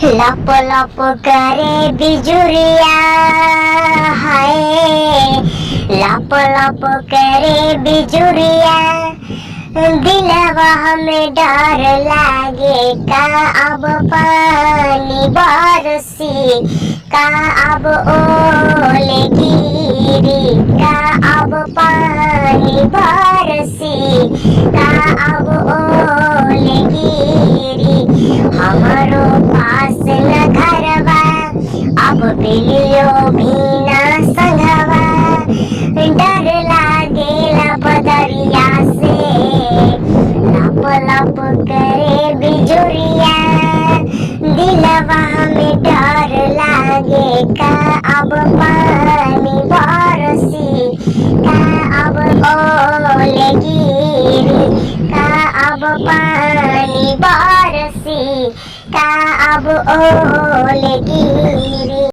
लप लप करे बिजुरिया हाय, लप लप करे बिजुरिया, दिलवा हमें डर लागे का अब पानी बरसी, का अब ओले गिरी, का अब पानी बरसी, का अब ओले गिरी। हमारो पास न घरवा अब बिलियो भी न संगवा, डर लागेला बदरिया से लप लप करे बिजुरिया, दिलवा में डर लागे का अब पानी बरसी, का अब ओले गिरी, का अब पानी बरसी, का अब ओले गिरी।